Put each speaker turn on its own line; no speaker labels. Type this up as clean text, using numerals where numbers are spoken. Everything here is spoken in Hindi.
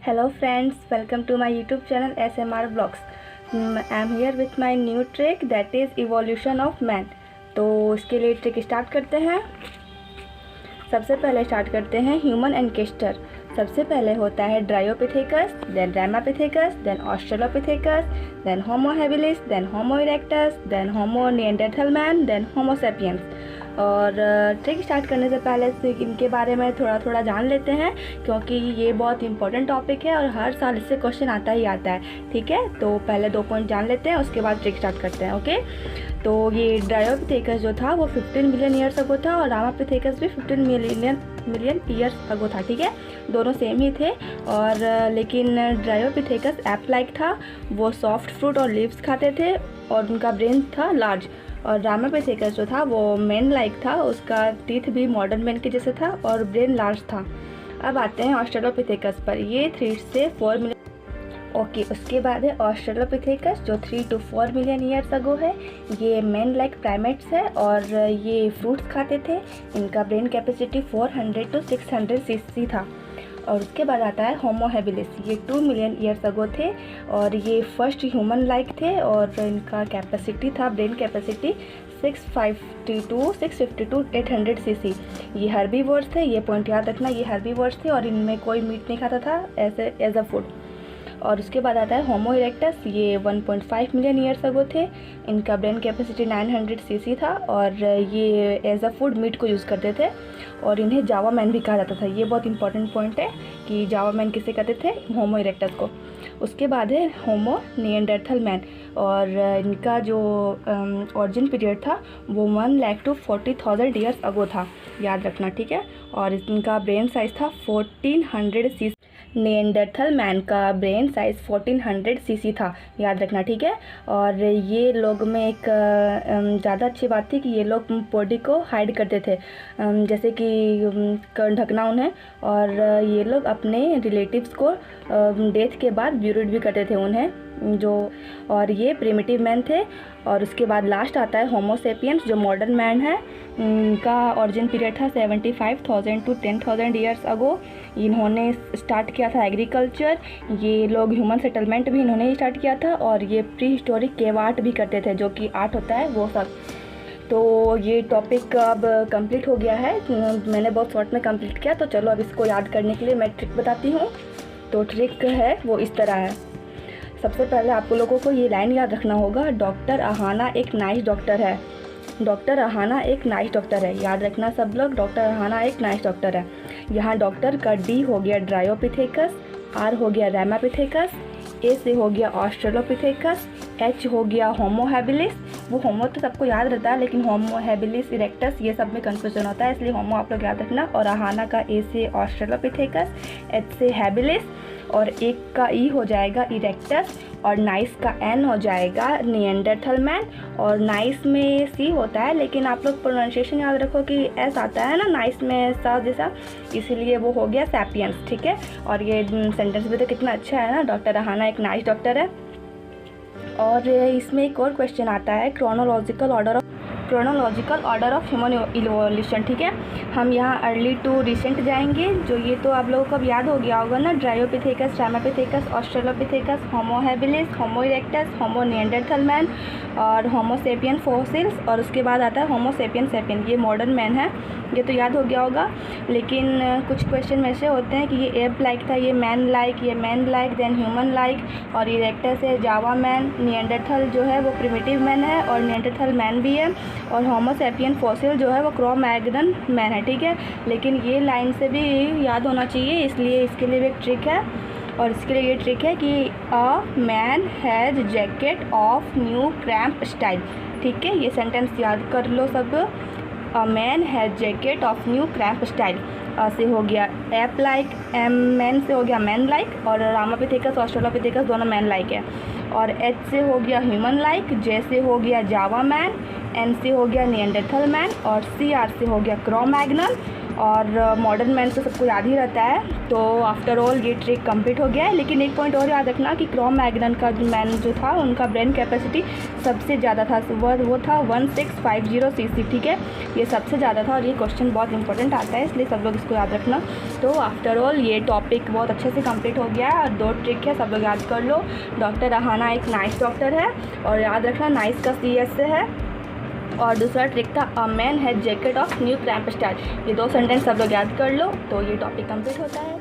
Hello friends, welcome to my YouTube channel SMR Vlogs. I am here with my new trick that is evolution of man. तो इसके लिए ट्रिक स्टार्ट करते हैं। सबसे पहले स्टार्ट करते हैं ह्यूमन एंकेस्टर। सबसे पहले होता है Dryopithecus, then Ramapithecus, then Australopithecus, then Homo habilis, then Homo erectus, then Homo Neanderthal man, then Homo sapiens. और ट्रिक स्टार्ट करने से पहले इनके बारे में थोड़ा थोड़ा जान लेते हैं, क्योंकि ये बहुत इंपॉर्टेंट टॉपिक है और हर साल इससे क्वेश्चन आता ही आता है। ठीक है, तो पहले 2 पॉइंट जान लेते हैं, उसके बाद ट्रिक स्टार्ट करते हैं। ओके, तो ये ड्रायोपिथेकस जो था वो 15 मिलियन ईयर्स अगो था और रामापिथेकस भी 15 मिलियन ईयर्स अगो था। ठीक है, दोनों सेम ही थे। और लेकिन ड्रायोपिथेकस एप लाइक था, वो सॉफ्ट फ्रूट और लीव्स खाते थे और उनका ब्रेन था लार्ज। और रामापिथेकस जो था वो मैन लाइक था, उसका टीथ भी मॉडर्न मैन के जैसे था और ब्रेन लार्ज था। अब आते हैं ऑस्ट्रेलोपिथेकस पर। ये 3 से 4 मिलियन ओके, उसके बाद है ऑस्ट्रेलोपिथेकस जो 3 to 4 मिलियन ईयर्स अगो है। ये मैन लाइक प्राइमेट्स है और ये फ्रूट्स खाते थे। इनका ब्रेन कैपेसिटी 400 to 600 cc था। और उसके बाद आता है होमो हैबिलिस। ये 2 मिलियन ईयर्स अगो थे और ये फर्स्ट ह्यूमन लाइक थे और इनका कैपेसिटी था, ब्रेन कैपेसिटी 650 to 800 cc। ये हर्बीवोर्स थे, ये पॉइंट याद रखना, ये हर्बीवोर्स थे और इनमें कोई मीट नहीं खाता था एज अ फूड। और उसके बाद आता है होमो इरेक्टस। ये 1.5 मिलियन ईयर्स अगो थे। इनका ब्रेन कैपेसिटी 900 cc था और ये एज अ फूड मीट को यूज़ करते थे और इन्हें जावा मैन भी कहा जाता था। ये बहुत इंपॉर्टेंट पॉइंट है कि जावा मैन किसे कहते थे, होमो इरेक्टस को। उसके बाद है होमो निएंडरथल मैन और इनका जो ऑरिजिन पीरियड था वो 1 लाख to 40,000 ईयर्स अगो था, याद रखना। ठीक है, और इनका ब्रेन साइज़ था 1400 cc। निएंडरथल मैन का ब्रेन साइज़ 1400 cc था, याद रखना। ठीक है, और ये लोग में एक ज़्यादा अच्छी बात थी कि ये लोग बॉडी को हाइड करते थे, जैसे कि ढकना उन्हें। और ये लोग अपने रिलेटिव्स को डेथ के बाद ब्यूरिड भी करते थे उन्हें जो। और ये प्रिमिटिव मैन थे। और उसके बाद लास्ट आता है होमो सेपियंस जो मॉडर्न मैन है। इनका ऑरिजिन पीरियड था 75,000 to 10,000 ईयर्स अगो। इन्होंने स्टार्ट किया था एग्रीकल्चर। ये लोग ह्यूमन सेटलमेंट भी इन्होंने ही स्टार्ट किया था और ये प्री हिस्टोरिक केव आर्ट भी करते थे, जो कि आर्ट होता है वो सब। तो ये टॉपिक अब कंप्लीट हो गया है, मैंने बहुत शॉर्ट में कंप्लीट किया। तो चलो अब इसको याद करने के लिए मैं ट्रिक बताती हूँ। तो ट्रिक है वो इस तरह है। सबसे पहले आपको लोगों को ये लाइन याद रखना होगा, डॉक्टर अहाना एक नाइस डॉक्टर है। डॉक्टर अहाना एक नाइस डॉक्टर है, याद रखना सब लोग, डॉक्टर अहाना एक नाइस डॉक्टर है। यहाँ डॉक्टर का डी हो गया ड्रायोपिथेकस, आर हो गया रैमापिथेकस, ए से हो गया ऑस्ट्रेलोपिथेकस, एच हो गया होमो हैबिलिस। वो होमो तो सबको याद रहता है, लेकिन होमो हैबिलिस, इरेक्टस ये सब में कन्फ्यूजन होता है, इसलिए होमो आप लोग याद रखना। और अहाना का ए से ऑस्ट्रेलोपिथेकस, एच से हैबिलिस, और एक का ई हो जाएगा इरेक्टस, और नाइस का एन हो जाएगा निएंडरथल मैन। और नाइस में सी होता है, लेकिन आप लोग प्रोनाउंसिएशन याद रखो कि एस आता है ना नाइस में, सा जैसा, इसीलिए वो हो गया सैपियंस। ठीक है, और ये सेंटेंस भी तो कितना अच्छा है ना, डॉक्टर अहाना एक नाइस डॉक्टर है। और इसमें एक और क्वेश्चन आता है, chronological order of human evolution. ठीक है, हम यहाँ अर्ली टू रिसेंट जाएंगे। जो ये तो आप लोगों को अब याद हो गया होगा ना, ड्रायोपिथेकस, रैमापिथेकस, ऑस्ट्रेलोपिथेकस, होमो हैबिलिस, होमो इरेक्टस, होमो निएंडरथल मैन और होमो सेपियन फॉसिल्स। और उसके बाद आता है होमो सेपियन सेपियन, ये मॉडर्न मैन है, ये तो याद हो गया होगा। लेकिन कुछ क्वेश्चन ऐसे होते हैं कि ये एप लाइक था, ये मैन लाइक, ये man like, then human like, और इरेक्टस है जावा मैन, निएंडरथल जो है वो प्रिमिटिव मैन है और निएंडरथल मैन भी है, और होमो सेपियन फॉसिल जो है वो क्रो-मैग्नन मैन है। ठीक है, लेकिन ये लाइन से भी याद होना चाहिए, इसलिए इसके लिए भी एक ट्रिक है। और इसके लिए ये ट्रिक है कि a man has jacket of new cramp style. ठीक है, ये सेंटेंस याद कर लो सब। A man has jacket of new cramp style. अ से हो गया एप लाइक, एम मैन से हो गया मैन लाइक, और रामापिथेकस ऑस्ट्रेलोपिथेकस दोनों मैन लाइक है। और एच से हो गया ह्यूमन लाइक, जे से हो गया जावा मैन, एन से हो गया निएंडरथल मैन, और सी आर से हो गया क्रो-मैग्नन, और मॉडर्न मैन तो सबको याद ही रहता है। तो आफ्टर ऑल ये ट्रिक कंप्लीट हो गया है। लेकिन एक पॉइंट और याद रखना कि क्रोम मैग्नन का जो मैन जो था उनका ब्रेन कैपेसिटी सबसे ज़्यादा था, वो था 1650 सीसी, ठीक है, ये सबसे ज़्यादा था। और ये क्वेश्चन बहुत इंपॉर्टेंट आता है, इसलिए सब लोग इसको याद रखना। तो आफ्टर ऑल ये टॉपिक बहुत अच्छे से कंप्लीट हो गया है और 2 ट्रिक है, सब लोग याद कर लो। डॉक्टर रहाना एक नाइस डॉक्टर है, और याद रखना नाइस का CS से है। और दूसरा ट्रिक था a man had jacket of new cramp style. ये 2 सेंटेंस सब लोग याद कर लो। तो ये टॉपिक कंप्लीट होता है।